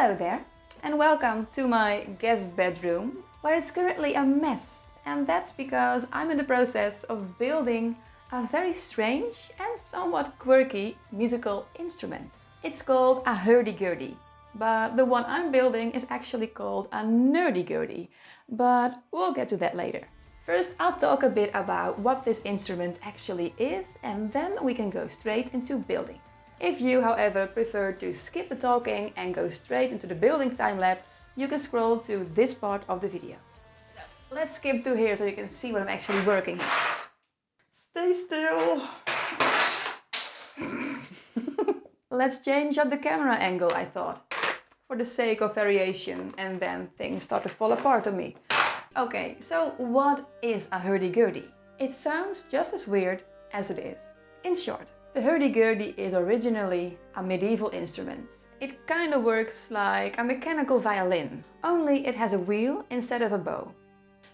Hello there, and welcome to my guest bedroom, where it's currently a mess. And that's because I'm in the process of building a very strange and somewhat quirky musical instrument. It's called a Hurdy Gurdy, but the one I'm building is actually called a Nerdy Gurdy, but we'll get to that later. First, I'll talk a bit about what this instrument actually is, and then we can go straight into building. If you, however, prefer to skip the talking and go straight into the building time-lapse, you can scroll to this part of the video. Let's skip to here so you can see what I'm actually working here. Stay still! Let's change up the camera angle, I thought, for the sake of variation, and then things start to fall apart on me. Okay, so what is a Hurdy Gurdy? It sounds just as weird as it is. In short, the Hurdy Gurdy is originally a medieval instrument. It kind of works like a mechanical violin, only it has a wheel instead of a bow.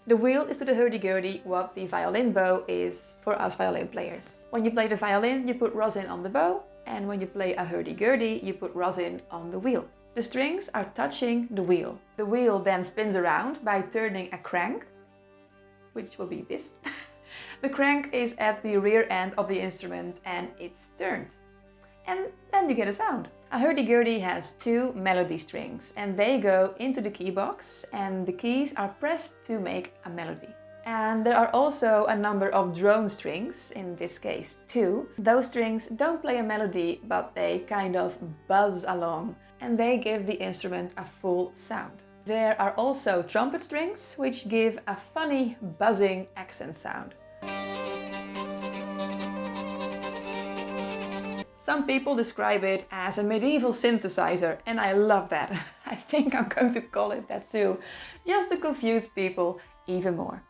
The wheel is to the Hurdy Gurdy what the violin bow is for us violin players. When you play the violin, you put rosin on the bow, and when you play a Hurdy Gurdy, you put rosin on the wheel. The strings are touching the wheel. The wheel then spins around by turning a crank, which will be this. The crank is at the rear end of the instrument and it's turned. And then you get a sound. A Hurdy Gurdy has two melody strings and they go into the key box and the keys are pressed to make a melody. And there are also a number of drone strings, in this case 2. Those strings don't play a melody, but they kind of buzz along and they give the instrument a full sound. There are also trumpet strings, which give a funny buzzing accent sound. Some people describe it as a medieval synthesizer, and I love that. I think I'm going to call it that too, just to confuse people even more.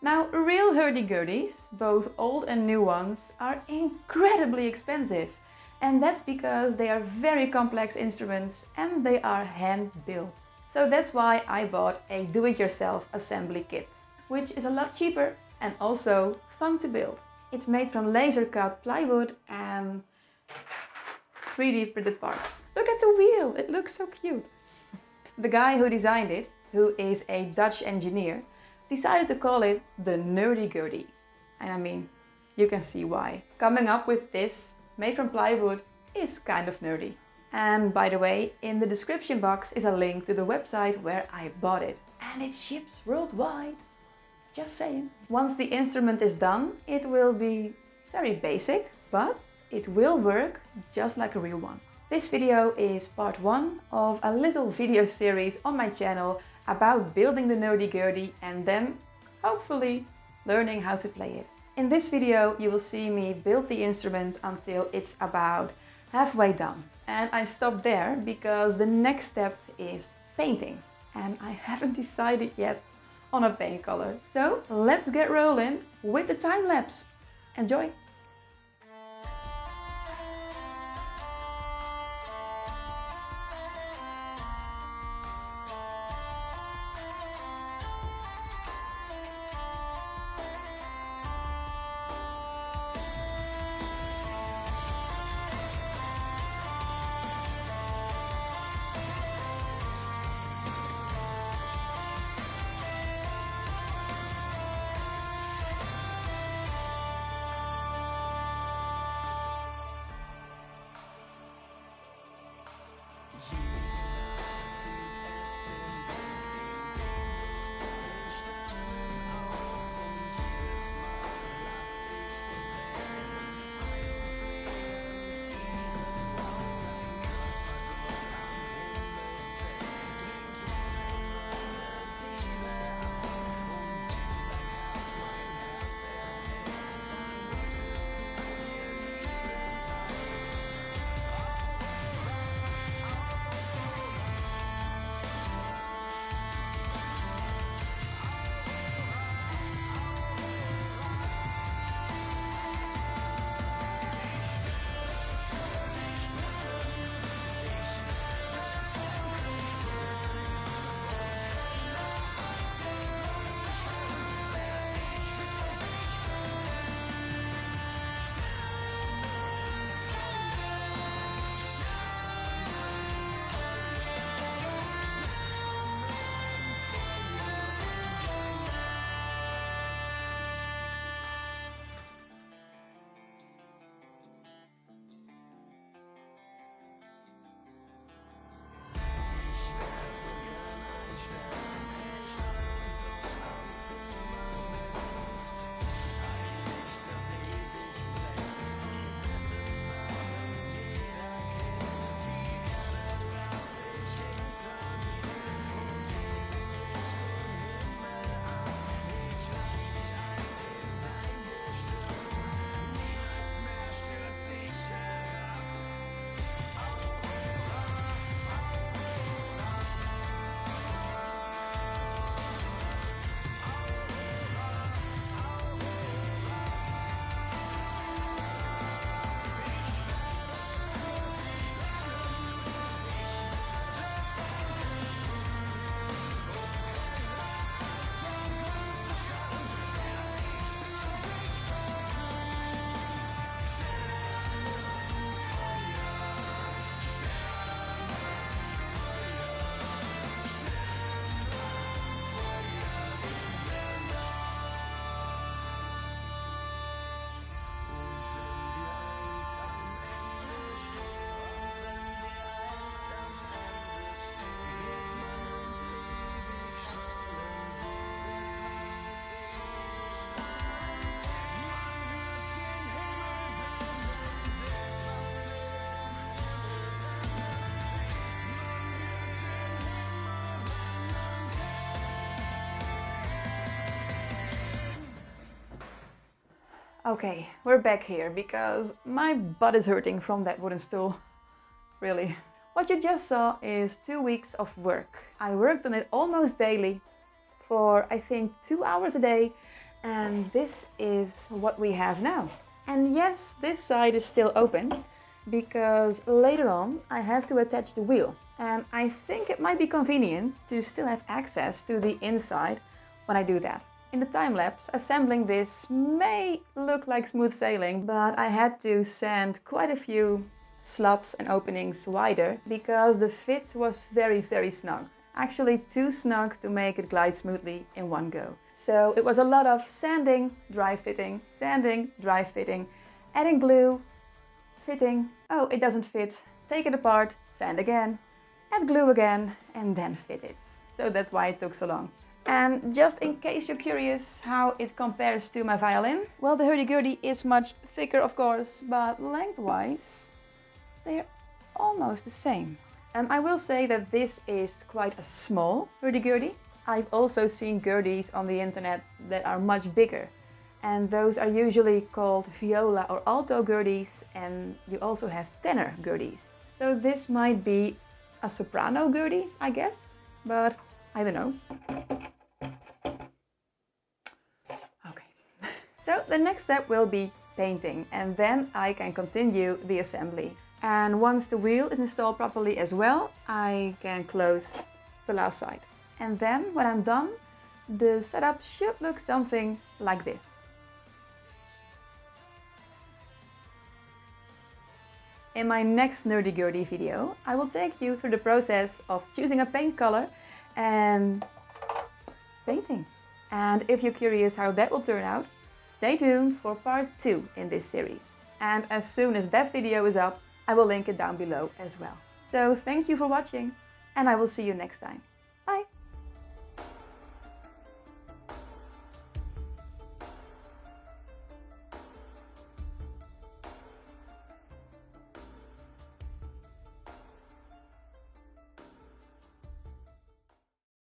Now, real Hurdy Gurdys, both old and new ones, are incredibly expensive. And that's because they are very complex instruments and they are hand-built. So that's why I bought a do-it-yourself assembly kit, which is a lot cheaper and also fun to build. It's made from laser-cut plywood and 3D printed parts. Look at the wheel, it looks so cute. The guy who designed it, who is a Dutch engineer, decided to call it the Nerdy Gurdy. And I mean, you can see why. Coming up with this, made from plywood, is kind of nerdy. And by the way, in the description box is a link to the website where I bought it. And it ships worldwide. Just saying. Once the instrument is done, it will be very basic, but it will work just like a real one. This video is part 1 of a little video series on my channel about building the Nerdy Gurdy and then, hopefully, learning how to play it. In this video, you will see me build the instrument until it's about halfway done. And I stopped there because the next step is painting. And I haven't decided yet on a paint color. So let's get rolling with the time lapse. Enjoy! Okay, we're back here because my butt is hurting from that wooden stool. Really. What you just saw is 2 weeks of work. I worked on it almost daily for I think 2 hours a day, and this is what we have now. And yes, this side is still open because later on I have to attach the wheel. And I think it might be convenient to still have access to the inside when I do that. In the time-lapse, assembling this may look like smooth sailing, but I had to sand quite a few slots and openings wider because the fit was very snug. Actually too snug to make it glide smoothly in one go. So it was a lot of sanding, dry fitting, adding glue, fitting, oh it doesn't fit, take it apart, sand again, add glue again and then fit it. So that's why it took so long. And just in case you're curious how it compares to my violin, well, the Hurdy Gurdy is much thicker of course, but lengthwise they're almost the same. I will say that this is quite a small Hurdy Gurdy. I've also seen Gurdies on the internet that are much bigger, and those are usually called viola or alto Gurdies, and you also have tenor Gurdies. So this might be a soprano Gurdy, I guess, but I don't know. Okay. So the next step will be painting, and then I can continue the assembly. And once the wheel is installed properly as well, I can close the last side. And then when I'm done, the setup should look something like this. In my next Nerdy Gurdy video, I will take you through the process of choosing a paint color and painting. And if you're curious how that will turn out, stay tuned for part 2 in this series. And as soon as that video is up, I will link it down below as well. So thank you for watching, and I will see you next time.